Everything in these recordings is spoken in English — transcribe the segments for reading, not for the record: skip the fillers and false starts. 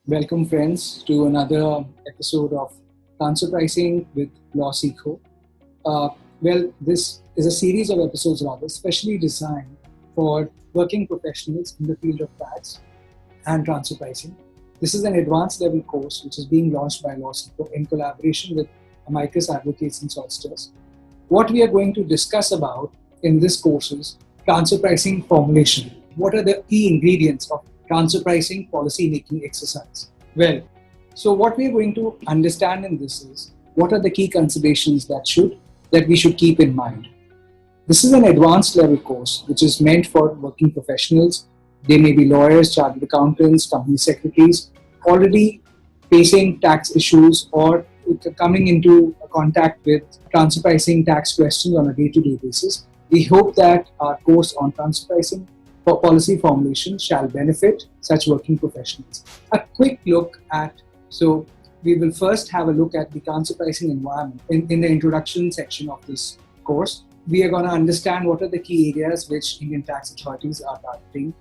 Welcome, friends, to another episode of Transfer Pricing with LawSeco. Uh, this is a series of episodes, rather, specially designed for working professionals in the field of tax and transfer pricing. This is an advanced level course which is being launched by LawSeco in collaboration with Amicus Advocates and Solicitors. What we are going to discuss about in this course is transfer pricing formulation. What are the key ingredients of transfer pricing policy making exercise? Well, so what we are going to understand in this is what are the key considerations that we should keep in mind. This is an advanced level course which is meant for working professionals. They may be lawyers, chartered accountants, company secretaries, already facing tax issues or coming into contact with transfer pricing tax questions on a day-to-day basis. We hope that our course on transfer pricing for policy formulation shall benefit such working professionals. A quick look at, so we will first have a look at the transfer pricing environment in the introduction section of this course. We are going to understand what are the key areas which Indian tax authorities are targeting.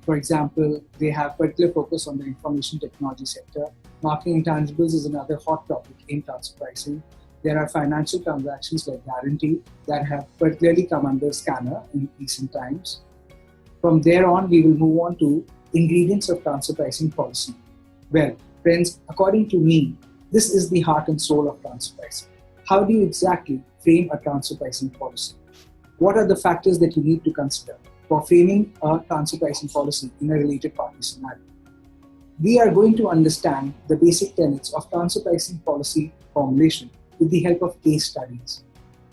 For example, they have particular focus on the information technology sector. Marking intangibles is another hot topic in transfer pricing. There are financial transactions like guarantee that have particularly come under scanner in recent times. From there on, we will move on to ingredients of transfer pricing policy. Well, friends, according to me, this is the heart and soul of transfer pricing. How do you exactly frame a transfer pricing policy? What are the factors that you need to consider for framing a transfer pricing policy in a related party scenario? We are going to understand the basic tenets of transfer pricing policy formulation with the help of case studies.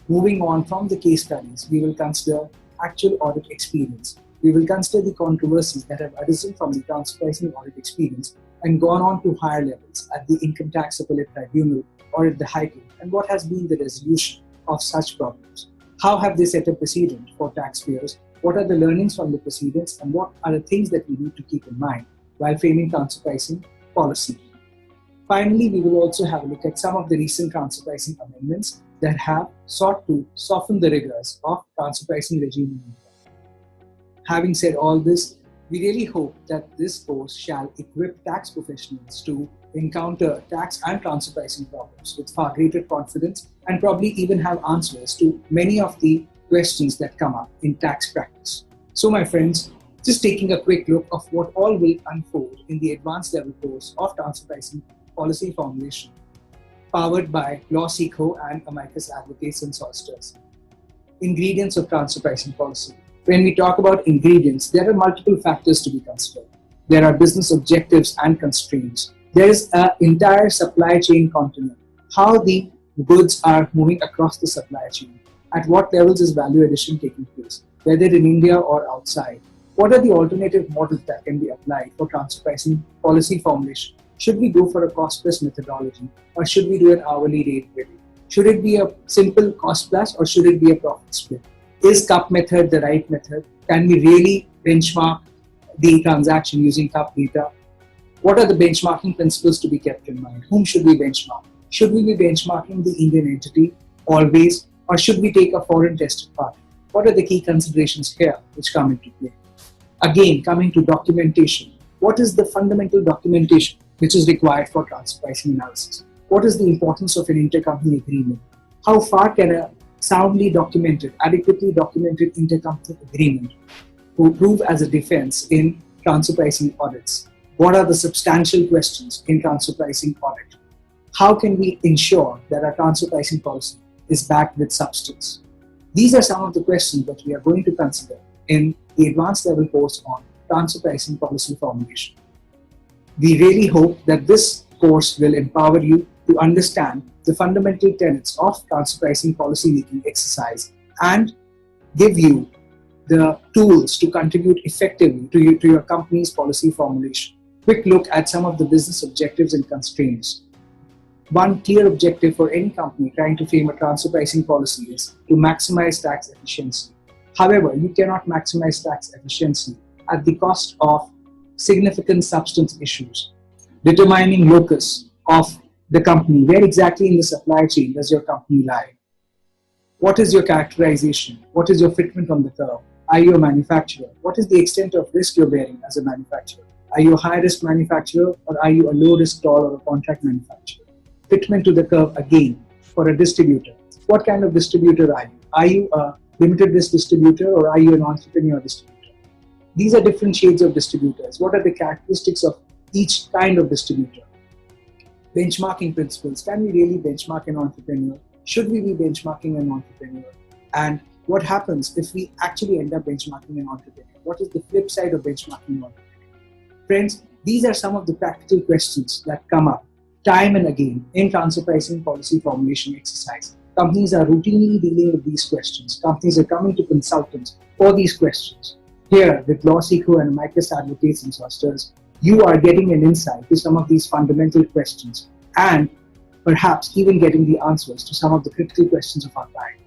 Moving on from the case studies, we will consider actual audit experience. We will consider the controversies that have arisen from the transfer pricing audit experience and gone on to higher levels at the Income Tax Appellate Tribunal or at the High Court, and what has been the resolution of such problems. How have they set a precedent for taxpayers? What are the learnings from the precedents, and what are the things that we need to keep in mind while framing transfer pricing policy? Finally, we will also have a look at some of the recent transfer pricing amendments that have sought to soften the rigors of transfer pricing regime in India. Having said all this, we really hope that this course shall equip tax professionals to encounter tax and transfer pricing problems with far greater confidence and probably even have answers to many of the questions that come up in tax practice. So my friends, just taking a quick look of what all will unfold in the advanced level course of transfer pricing policy formulation, powered by LawSeco and Amicus Advocates and Solicitors. Ingredients of transfer pricing policy. When we talk about ingredients, there are multiple factors to be considered. There are business objectives and constraints. There is an entire supply chain continuum. How the goods are moving across the supply chain. At what levels is value addition taking place, whether in India or outside. What are the alternative models that can be applied for transfer pricing policy formulation? Should we go for a cost-plus methodology, or should we do an hourly rate bidding? Should it be a simple cost-plus, or should it be a profit split? Is CUP method the right method? Can we really benchmark the transaction using CUP data? What are the benchmarking principles to be kept in mind? Whom should we benchmark? Should we be benchmarking the Indian entity always, or should we take a foreign tested party? What are the key considerations here which come into play? Again, coming to documentation. What is the fundamental documentation which is required for transfer pricing analysis? What is the importance of an intercompany agreement? How far can a soundly documented, adequately documented intercompany agreement prove as a defense in transfer pricing audits? What are the substantial questions in transfer pricing audit? How can we ensure that our transfer pricing policy is backed with substance? These are some of the questions that we are going to consider in the advanced level course on transfer pricing policy formulation. We really hope that this course will empower you to understand the fundamental tenets of transfer pricing policy making exercise and give you the tools to contribute effectively to your company's policy formulation. Quick look at some of the business objectives and constraints. One clear objective for any company trying to frame a transfer pricing policy is to maximize tax efficiency. However, you cannot maximize tax efficiency at the cost of significant substance issues. Determining locus of the company. Where exactly in the supply chain does your company lie? What is your characterization? What is your fitment on the curve? Are you a manufacturer? What is the extent of risk you're bearing as a manufacturer? Are you a high-risk manufacturer or are you a low-risk toll or a contract manufacturer? Fitment to the curve again for a distributor. What kind of distributor are you? Are you a limited risk distributor or are you an entrepreneur distributor? These are different shades of distributors. What are the characteristics of each kind of distributor? Benchmarking principles. Can we really benchmark an entrepreneur? Should we be benchmarking an entrepreneur? And what happens if we actually end up benchmarking an entrepreneur? What is the flip side of benchmarking an entrepreneur? Friends, these are some of the practical questions that come up time and again in transfer pricing policy formulation exercise. Companies are routinely dealing with these questions. Companies are coming to consultants for these questions. Here, with LawSeco and Amicus Advocates and Solicitors, you are getting an insight to some of these fundamental questions and perhaps even getting the answers to some of the critical questions of our clients.